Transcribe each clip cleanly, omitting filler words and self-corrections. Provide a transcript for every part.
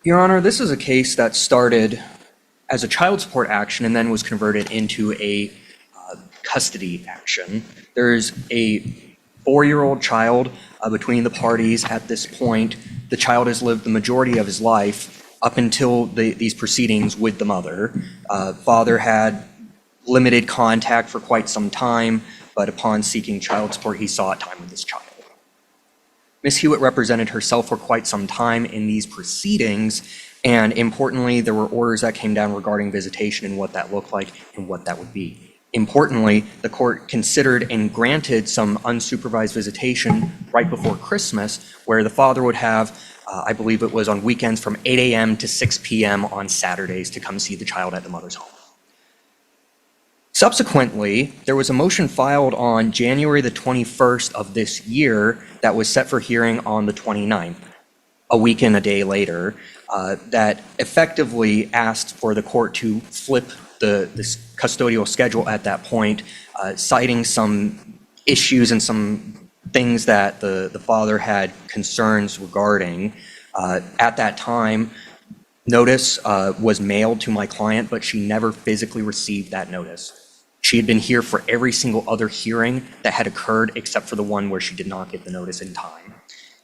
Your Honor, this is a case that started as a child support action and then was converted into a custody action. There's a 4-year-old child between the parties at this point. The child has lived the majority of his life up until these proceedings with the mother. Father had limited contact for quite some time, but upon seeking child support, he sought time with his child. Ms. Hewitt represented herself for quite some time in these proceedings, and importantly, there were orders that came down regarding visitation and what that looked like and what that would be. Importantly, the court considered and granted some unsupervised visitation right before Christmas, where the father would have, I believe it was on weekends, from 8 a.m. to 6 p.m. on Saturdays to come see the child at the mother's home. Subsequently, there was a motion filed on January the 21st of this year that was set for hearing on the 29th, a week and a day later, that effectively asked for the court to flip this custodial schedule at that point, citing some issues and some things that the father had concerns regarding. At that time, notice was mailed to my client, but she never physically received that notice. She had been here for every single other hearing that had occurred except for the one where she did not get the notice in time.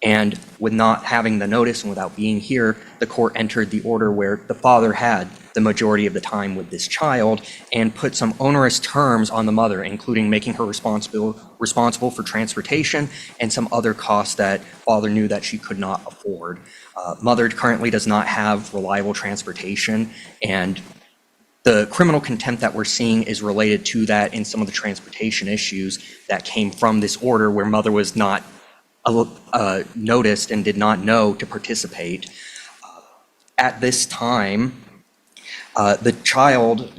And with not having the notice and without being here, the court entered the order where the father had the majority of the time with this child and put some onerous terms on the mother, including making her responsible for transportation and some other costs that father knew that she could not afford. Mother currently does not have reliable transportation, and the criminal contempt that we're seeing is related to that and some of the transportation issues that came from this order where mother was not noticed and did not know to participate. At this time, the child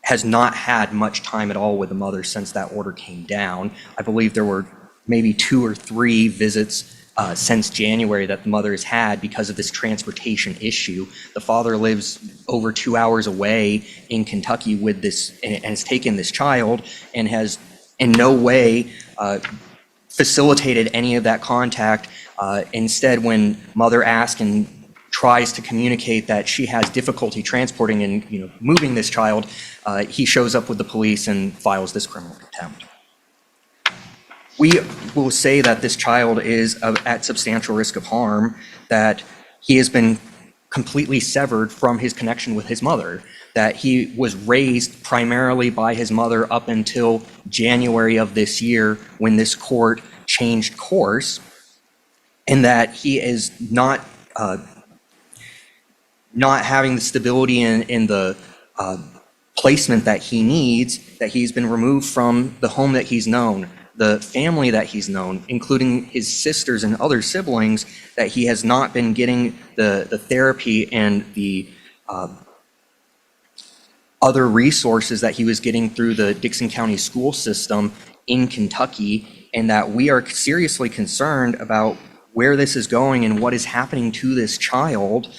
has not had much time at all with the mother since that order came down. I believe there were maybe 2 or 3 visits since January that the mother has had because of this transportation issue. The father lives over 2 hours away in Kentucky with this and has taken this child and has in no way facilitated any of that contact. Instead, when mother asks and tries to communicate that she has difficulty transporting and moving this child, he shows up with the police and files this criminal contempt. We will say that this child is at substantial risk of harm, that he has been completely severed from his connection with his mother, that he was raised primarily by his mother up until January of this year when this court changed course, and that he is not having the stability in the placement that he needs, that he's been removed from the home that he's known, the family that he's known, including his sisters and other siblings, that he has not been getting the therapy and the other resources that he was getting through the Dixon County school system in Kentucky, and that we are seriously concerned about where this is going and what is happening to this child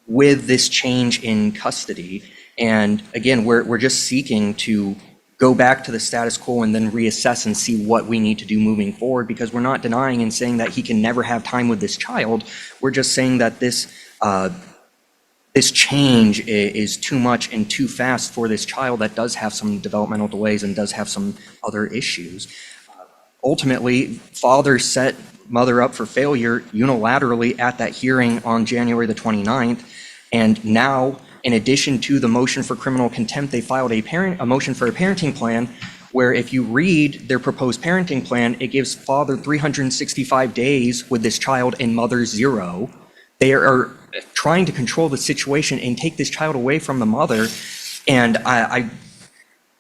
with this change in custody. And again, we're just seeking to go back to the status quo and then reassess and see what we need to do moving forward, because we're not denying and saying that he can never have time with this child. We're just saying that this change is too much and too fast for this child that does have some developmental delays and does have some other issues. Ultimately, father set mother up for failure unilaterally at that hearing on January the 29th, and now, in addition to the motion for criminal contempt, they filed a motion for a parenting plan, where if you read their proposed parenting plan, it gives father 365 days with this child and mother 0. They are trying to control the situation and take this child away from the mother. And I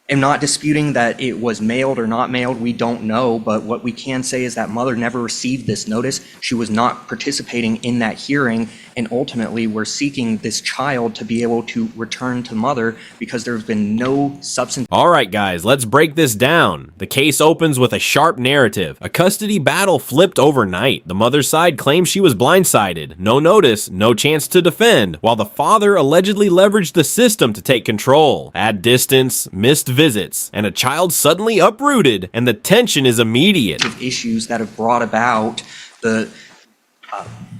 am not disputing that it was mailed or not mailed. We don't know, but what we can say is that mother never received this notice. She was not participating in that hearing, and ultimately we're seeking this child to be able to return to mother because there's been no substance. All right, guys, let's break this down. The case opens with a sharp narrative. A custody battle flipped overnight. The mother's side claims she was blindsided. No notice, no chance to defend, while the father allegedly leveraged the system to take control. Add distance, missed visits, and a child suddenly uprooted, and the tension is immediate. Issues that have brought about the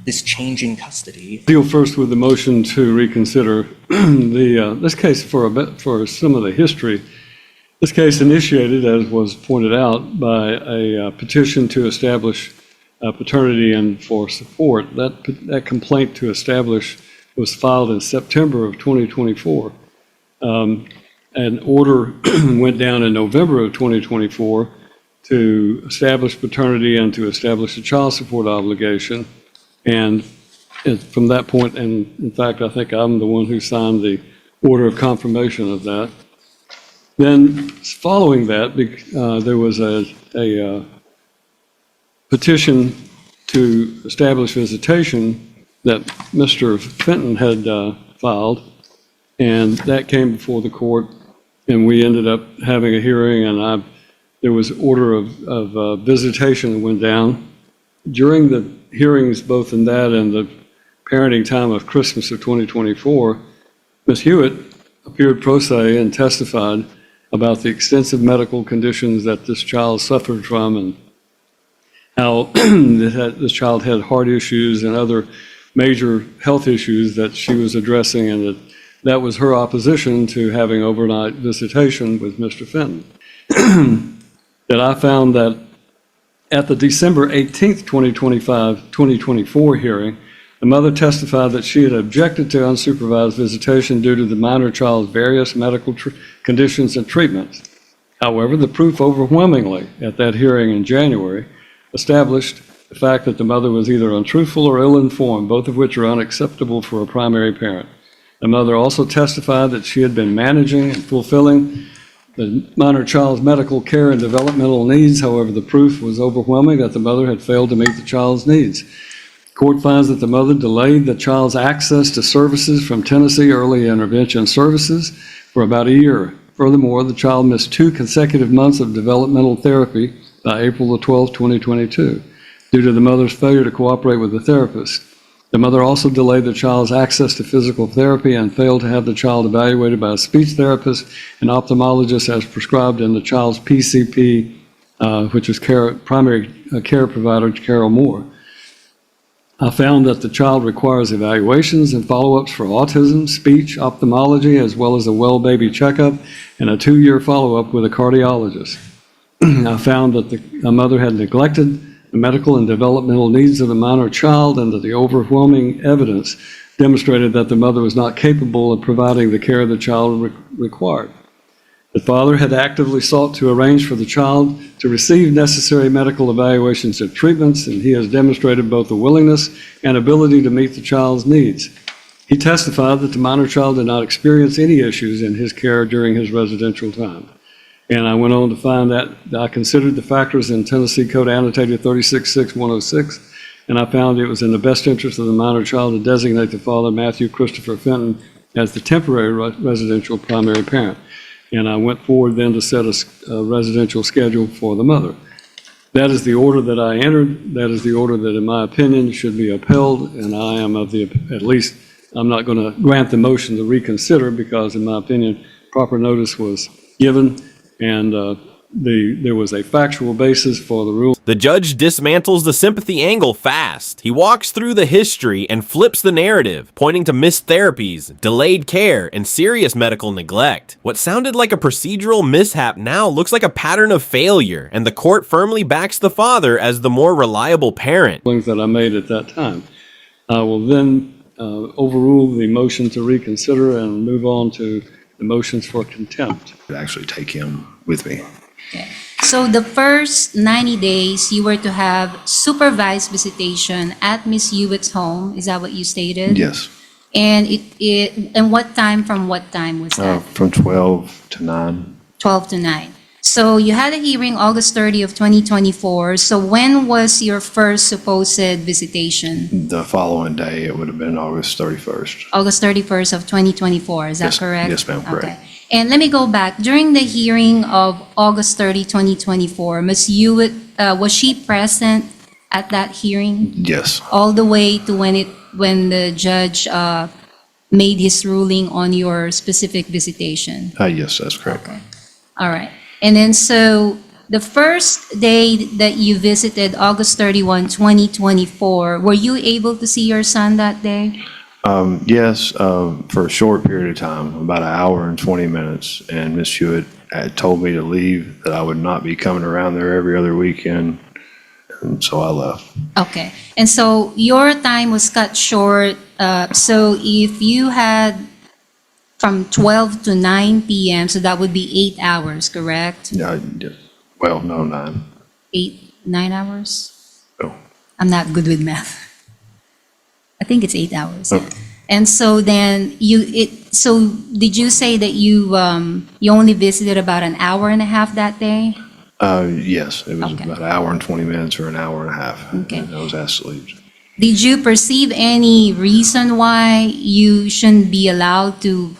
this change in custody. Deal first with the motion to reconsider this case for some of the history. This case initiated, as was pointed out, by a petition to establish paternity and for support. That complaint to establish was filed in September of 2024. An order went down in November of 2024 to establish paternity and to establish a child support obligation. And from that point, and in fact, I think I'm the one who signed the order of confirmation of that. Then following that, there was a petition to establish visitation that Mr. Fenton had filed, and that came before the court, and we ended up having a hearing, and there was order of visitation that went down. During the hearings, both in that and the parenting time of Christmas of 2024, Ms. Hewitt appeared pro se and testified about the extensive medical conditions that this child suffered from and how this child had heart issues and other major health issues that she was addressing, and that was her opposition to having overnight visitation with Mr. Fenton. That I found that at the December 18th, 2024 hearing, the mother testified that she had objected to unsupervised visitation due to the minor child's various medical conditions and treatments. However, the proof overwhelmingly at that hearing in January established the fact that the mother was either untruthful or ill-informed, both of which are unacceptable for a primary parent. The mother also testified that she had been managing and fulfilling the minor child's medical care and developmental needs. However, the proof was overwhelming that the mother had failed to meet the child's needs. Court finds that the mother delayed the child's access to services from Tennessee Early Intervention Services for about a year. Furthermore, the child missed 2 consecutive months of developmental therapy by April 12, 2022, due to the mother's failure to cooperate with the therapist. The mother also delayed the child's access to physical therapy and failed to have the child evaluated by a speech therapist and ophthalmologist as prescribed in the child's PCP, which is primary care provider Carol Moore. I found that the child requires evaluations and follow-ups for autism, speech, ophthalmology, as well as a well baby checkup and a 2-year follow-up with a cardiologist. I found that the mother had neglected the medical and developmental needs of the minor child, and that the overwhelming evidence demonstrated that the mother was not capable of providing the care the child required. The father had actively sought to arrange for the child to receive necessary medical evaluations and treatments, and he has demonstrated both a willingness and ability to meet the child's needs. He testified that the minor child did not experience any issues in his care during his residential time. And I went on to find that I considered the factors in Tennessee Code Annotated 366106, and I found it was in the best interest of the minor child to designate the father, Matthew Christopher Fenton, as the temporary residential primary parent. And I went forward then to set a residential schedule for the mother. That is the order that I entered. That is the order that, in my opinion, should be upheld, and I am I'm not going to grant the motion to reconsider because, in my opinion, proper notice was given, and there was a factual basis for the rule. The judge dismantles the sympathy angle fast. He walks through the history and flips the narrative, pointing to missed therapies, delayed care, and serious medical neglect. What sounded like a procedural mishap now looks like a pattern of failure, and the court firmly backs the father as the more reliable parent. Things that I made at that time. I will then overrule the motion to reconsider and move on to the motions for contempt. Actually take him with me. Okay. So the first 90 days, you were to have supervised visitation at Miss Hewitt's home. Is that what you stated? Yes. And and what time from what time was that? From 12 to 9. 12 to 9. So you had a hearing August 30 of 2024. So when was your first supposed visitation? The following day, it would have been August 31st. August 31st of 2024, is that Yes, correct? yes, ma'am, correct. Okay. And let me go back. During the hearing of August 30, 2024, Ms. Hewitt, was she present at that hearing? Yes. All the way to when the judge made his ruling on your specific visitation? Yes, that's correct. Okay. All right. And then so the first day that you visited, August 31, 2024, were you able to see your son that day? Yes, for a short period of time, about an hour and 20 minutes. And Miss Hewitt had told me to leave, that I would not be coming around there every other weekend. And so I left. Okay. And so your time was cut short. So if you had from 12 to 9 p.m., so that would be 8 hours, correct? Yeah, well, no, 9. 9 hours? Oh. I'm not good with math. I think it's 8 hours. Oh. And so then so did you say that you only visited about an hour and a half that day? Yes, it was Okay. about an hour and 20 minutes or an hour and a half. Okay. And I was asked to leave. Did you perceive any reason why you shouldn't be allowed to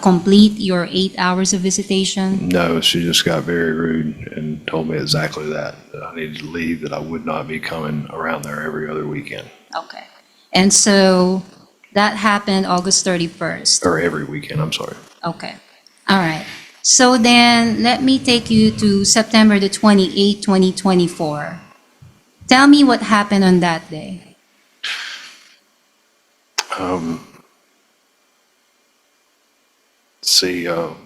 complete your 8 hours of visitation? No, she just got very rude and told me exactly that I needed to leave, that I would not be coming around there every other weekend, Okay. And so that happened August 31st. or every weekend, I'm sorry. Okay. All right. So then let me take you to September the 28th, 2024. Tell me what happened on that day. See, August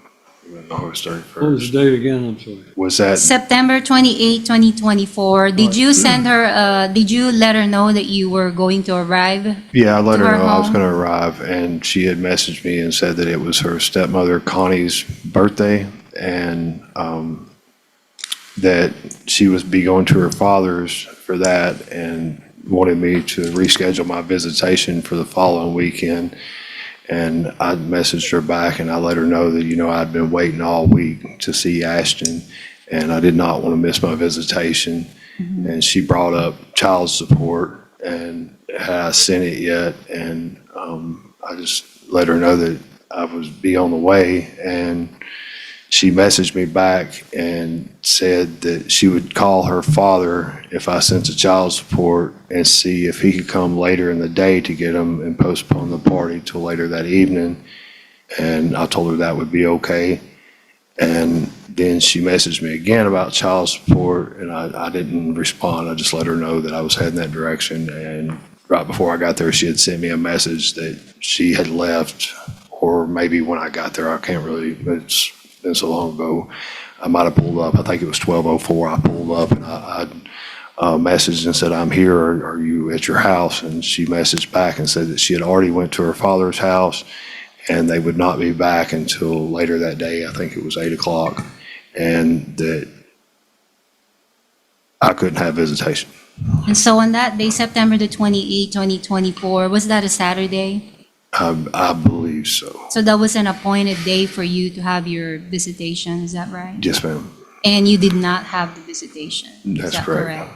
What was 31st. the date again? I'm sorry. Was that, September 28th, 2024. Did you send her, did you let her know that you were going to arrive? yeah, I let To her her know I was home? going to arrive, and she had messaged me and said that it was her stepmother Connie's birthday, and that she was be going to her father's for that, and wanted me to reschedule my visitation for the following weekend. And I messaged her back and I let her know that, I'd been waiting all week to see Ashton, and I did not want to miss my visitation. And she brought up child support, and had I sent it yet? And I just let her know that I was be on the way. And she messaged me back and said that she would call her father if I sent the child support, and see if he could come later in the day to get them, and postpone the party till later that evening. And I told her that would be okay. And then she messaged me again about child support, and I didn't respond. I just let her know that I was heading that direction. And right before I got there, she had sent me a message that she had left, or maybe when I got there, I can't really, it's been so long ago. I might have pulled up. I think it was 12:04. I pulled up, and I messaged and said, "I'm here. Are you at your house?" And she messaged back and said that she had already went to her father's house, and they would not be back until later that day. I think it was 8 o'clock, and that I couldn't have visitation. And so on that day, September the 28th, 2024, was that a Saturday? I believe so. So that was an appointed day for you to have your visitation, is that right? Yes, ma'am. And you did not have the visitation? Is That's that correct.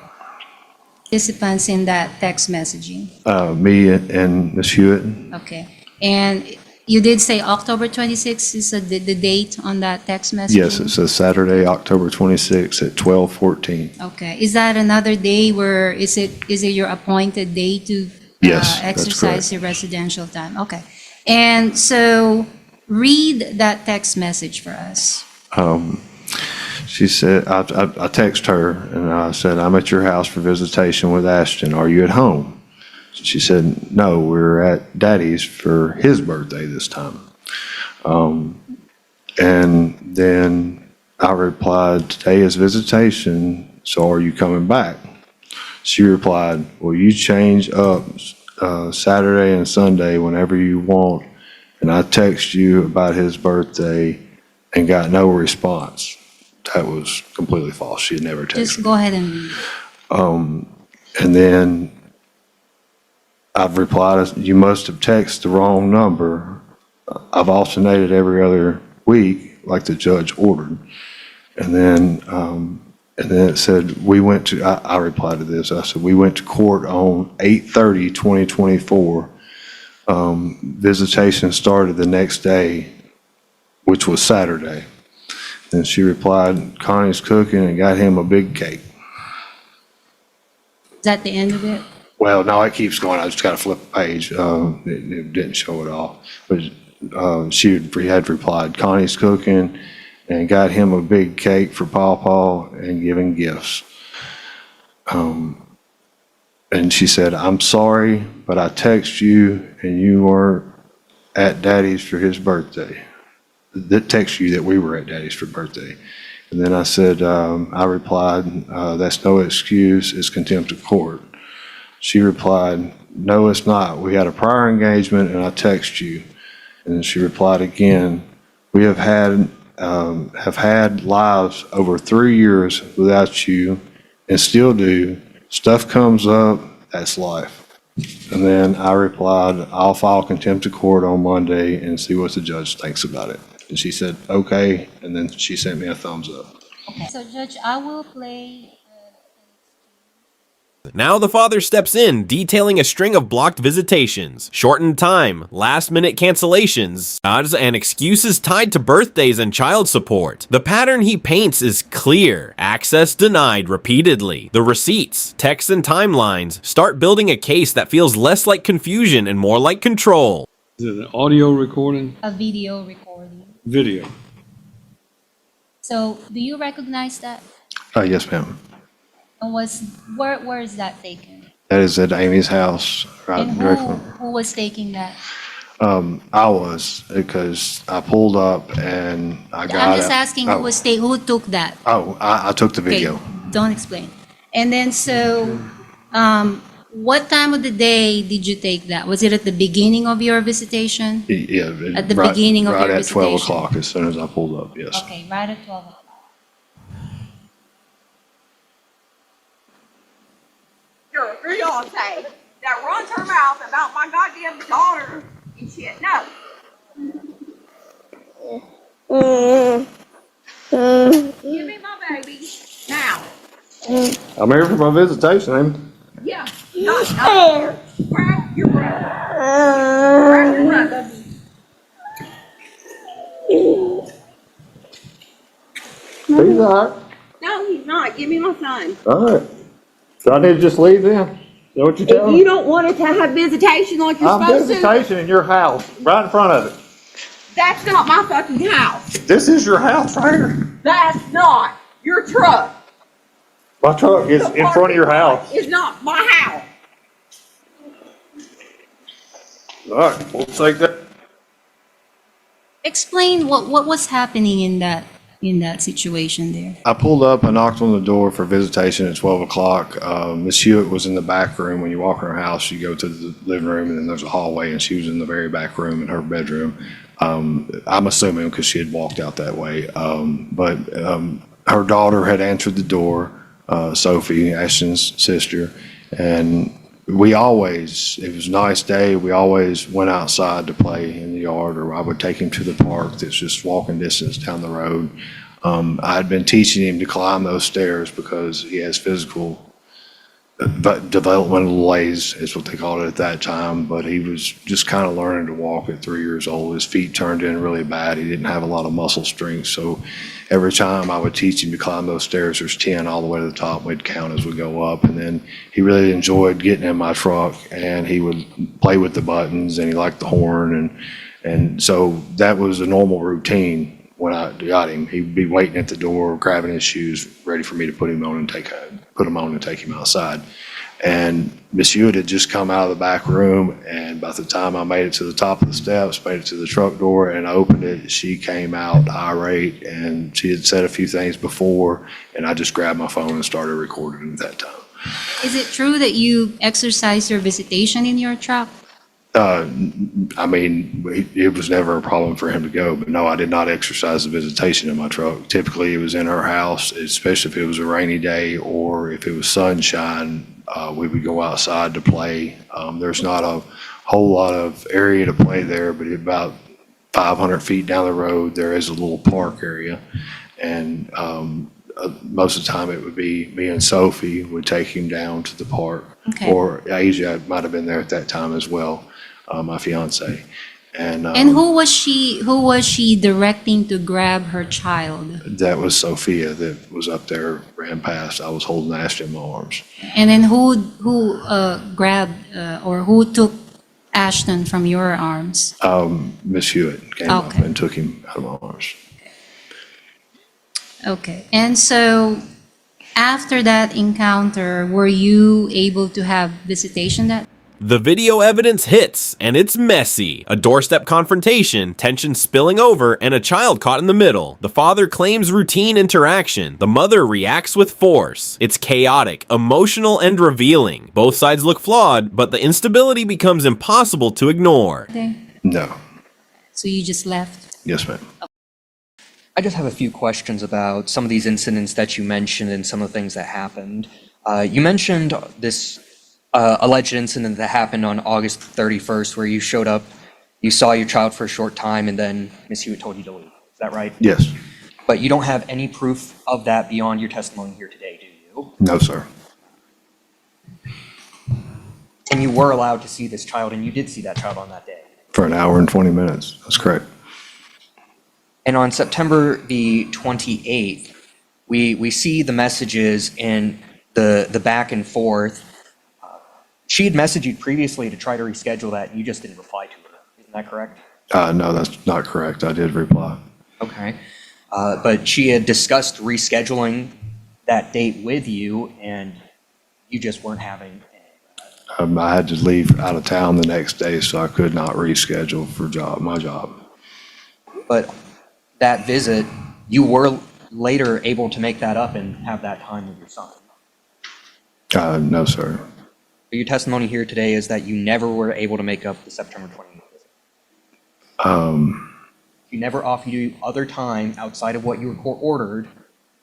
Participants in that text messaging? Me and Ms. Hewitt. Okay. And you did say October 26th is the date on that text message? Yes, it says Saturday, October 26th at 12:14. Okay. Is that another day where, is it your appointed day to Yes, that's exercise correct. your residential time? Okay. And so read that text message for us. She said, I text her and I said, "I'm at your house for visitation with Ashton. Are you at home?" She said, "No, we're at Daddy's for his birthday this time." And then I replied, "Today is visitation, so are you coming back?" She replied, "Well, you change up Saturday and Sunday whenever you want." And I text you about his birthday and got no response. That was completely false. She had never texted Just me. go ahead and read. And then I've replied, "You must have texted the wrong number. I've alternated every other week like the judge ordered." And then it said, I replied to this. I said, "We went to court on 8/30/2024. Visitation started the next day, which was Saturday." Then she replied, "Connie's cooking and got him a big cake." Is that the end of it? Well, no, it keeps going. I just got to flip a page. It didn't show it all. But she had replied, "Connie's cooking and got him a big cake for Paw and giving gifts. And she said, "I'm sorry, but I text you and you weren't at Daddy's for his birthday." That text you that we were at Daddy's for birthday. And then I said, I replied, "That's no excuse, it's contempt of court." She replied, "No, it's not. We had a prior engagement and I text you." And then she replied again, "We have had lives over 3 years without you and still do. Stuff comes up, that's life." And then I replied, "I'll file contempt of court on Monday and see what the judge thinks about it." And she said, "Okay." And then she sent me a thumbs up. Okay. So Judge, I will play. Now the father steps in, detailing a string of blocked visitations, shortened time, last-minute cancellations, odds and excuses tied to birthdays and child support. The pattern he paints is clear. Access denied repeatedly. The receipts, texts, and timelines start building a case that feels less like confusion and more like control. Is it an audio recording? A video recording. Video. So do you recognize that? Yes, ma'am. And where is that taken? That is at Amy's house, right? And who was taking that? I was, because I pulled up and I got I'm just it. asking who took that? I took the Okay, video. don't explain. And then what time of the day did you take that? Was it at the beginning of your visitation? Yeah. At the beginning of your Right at 12 visitation. o'clock, as soon as I pulled up, yes. Okay, right at 12 o'clock. Your fiance that runs her mouth about my goddamn daughter and shit. No. Give me my baby now. I'm here for my visitation, Amy. Yeah. Not here. Grab your brother. Grab your brother. He's all right. No, he's not. Give me my son. All right. So I need to just leave then? Is that what you're telling If you me? don't want it to have visitation like you're I'm supposed to, visitation in your house, right in front of it. that's not my fucking house. This is your house right here. That's not your truck. My truck is in front of your house. It's not my house. All right, we'll take that. Explain what was happening in that situation there. I pulled up and knocked on the door for visitation at 12 o'clock. Miss Hewitt was in the back room. When you walk in her house, you go to the living room and then there's a hallway, and she was in the very back room in her bedroom. I'm assuming because she had walked out that way. But her daughter had answered the door, Sophie, Ashton's sister, and it was a nice day, we always went outside to play in the yard, or I would take him to the park that's just walking distance down the road. I had been teaching him to climb those stairs because he has physical developmental delays, is what they called it at that time, but he was just kind of learning to walk at 3 years old. His feet turned in really bad. He didn't have a lot of muscle strength, so every time I would teach him to climb those stairs, there's 10 all the way to the top. We'd count as we go up, and then he really enjoyed getting in my truck, and he would play with the buttons, and he liked the horn, and so that was a normal routine. When I got him, he'd be waiting at the door, grabbing his shoes, ready for me to put him on and take him outside. And Miss Hewitt had just come out of the back room, and by the time I made it to the top of the steps, made it to the truck door and opened it, she came out irate, and she had said a few things before, and I just grabbed my phone and started recording at that time. Is it true that you exercise your visitation in your truck? I mean, it was never a problem for him to go, but no, I did not exercise the visitation in my truck. Typically, it was in her house, especially if it was a rainy day or if it was sunshine, we would go outside to play. There's not a whole lot of area to play there, but about 500 feet down the road, there is a little park area. And most of the time, it would be me and Sophie would take him down to the park. Okay. Or Asia might have been there at that time as well. My fiance, and who was she directing to grab her child? that was Sophia that was up there, ran past. I was holding Ashton in my arms. And then who grabbed or who took Ashton from your arms? Miss Hewitt came up Okay. and took him out of my arms. Okay. And so after that encounter, were you able to have visitation that? The video evidence hits, and it's messy. A doorstep confrontation, tension spilling over, and a child caught in the middle. The father claims routine interaction. The mother reacts with force. It's chaotic, emotional, and revealing. Both sides look flawed, but the instability becomes impossible to ignore. No. So you just left? Yes, ma'am. I just have a few questions about some of these incidents that you mentioned and some of the things that happened. You mentioned this alleged incident that happened on August 31st where you showed up, you saw your child for a short time, and then Miss Hewitt told you to leave. Is that right? Yes. But you don't have any proof of that beyond your testimony here today, do you? No, sir. And you were allowed to see this child, and you did see that child on that day. For an hour and 20 minutes. That's correct. And on September the 28th, we see the messages in the back and forth. She had messaged you previously to try to reschedule that, and you just didn't reply to her. Isn't that correct? No, that's not correct. I did reply. Okay. But she had discussed rescheduling that date with you, and you just weren't having it. I had to leave out of town the next day, so I could not reschedule for my job. But that visit, you were later able to make that up and have that time with your son. No, sir. Your testimony here today is that you never were able to make up the September 28th visit. You never offered you other time outside of what you were court ordered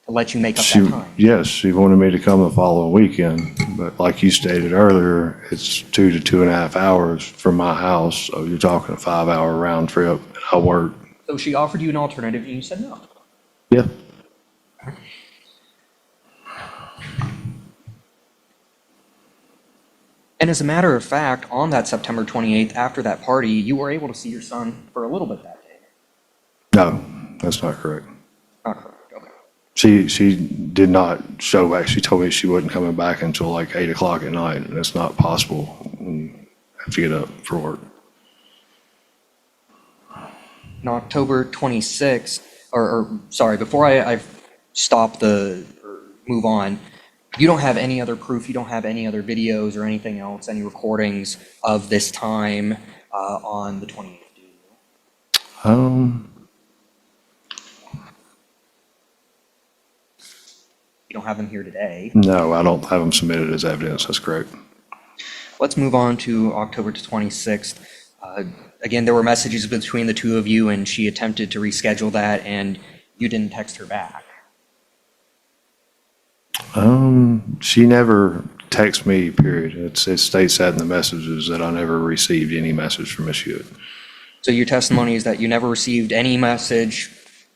to let you make up that time. Yes, she wanted me to come the following weekend, but like you stated earlier, it's 2 to 2.5 hours from my house, so you're talking a 5-hour round trip. I work. So she offered you an alternative and you said no. Yeah. And as a matter of fact, on that September 28th, after that party, you were able to see your son for a little bit that day. No, that's not correct. Not correct, okay. She did not show back. She told me she wasn't coming back until like 8 o'clock at night, and that's not possible. I have to get up for work. On October 26th, sorry, before I stop or move on, you don't have any other proof, you don't have any other videos or anything else, any recordings of this time on the 28th, do you? You don't have them here today. No, I don't have them submitted as evidence. That's correct. Let's move on to October 26th. Again, there were messages between the two of you, and she attempted to reschedule that, and you didn't text her back. She never texted me, period. It states that in the messages that I never received any message from Miss Hewitt. So your testimony is that you never received any message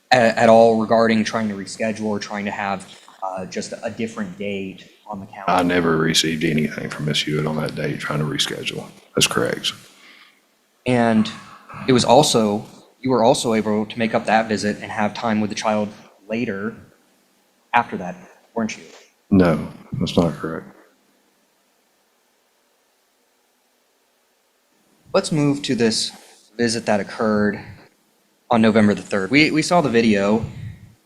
at all regarding trying to reschedule or trying to have just a different date on the calendar? I never received anything from Miss Hewitt on that date trying to reschedule. That's correct. And it was also, you were also able to make up that visit and have time with the child later after that, weren't you? No, that's not correct. Let's move to this visit that occurred on November the 3rd. We saw the video.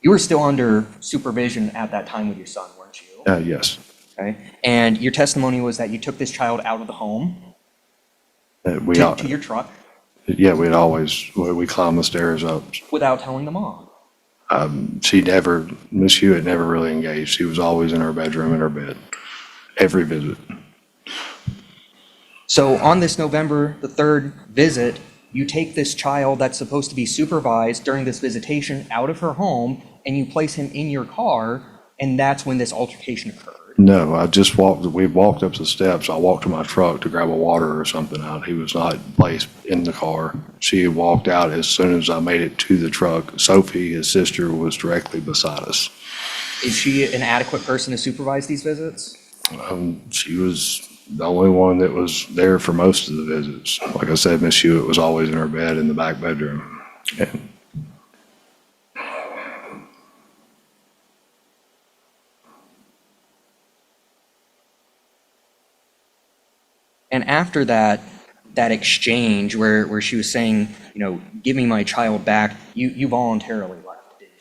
You were still under supervision at that time with your son, weren't you? Yes. Okay. And your testimony was that you took this child out of the home to your truck Yeah, we climbed the stairs up. without telling the mom. Miss Hewitt never really engaged. She was always in her bedroom in her bed, every visit. So on this November the 3rd visit, you take this child that's supposed to be supervised during this visitation out of her home, and you place him in your car, and that's when this altercation occurred. No, we walked up the steps. I walked to my truck to grab a water or something out. He was not placed in the car. She had walked out as soon as I made it to the truck. Sophie, his sister, was directly beside us. Is she an adequate person to supervise these visits? She was the only one that was there for most of the visits. Like I said, Miss Hewitt was always in her bed in the back bedroom. And after that exchange where she was saying, give me my child back, you voluntarily left, didn't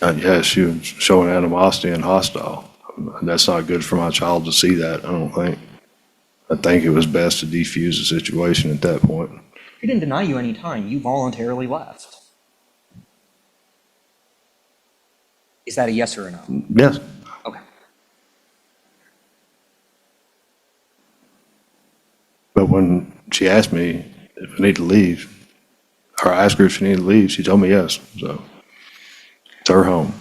Yes, she was showing animosity and hostile. That's not good for my child to see that, I don't think. I think it was best to defuse the situation at that point. She didn't deny you any time. You voluntarily left. Is that a yes or a no? Yes. Okay. But when she asked me if I need to leave, or I asked her if she needed to leave, she told me yes, so it's her home.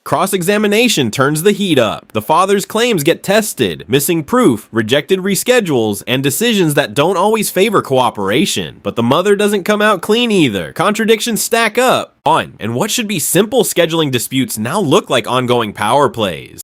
Cross-examination turns the heat up. The father's claims get tested, missing proof, rejected reschedules, and decisions that don't always favor cooperation. But the mother doesn't come out clean either. Contradictions stack up. And what should be simple scheduling disputes now look like ongoing power plays.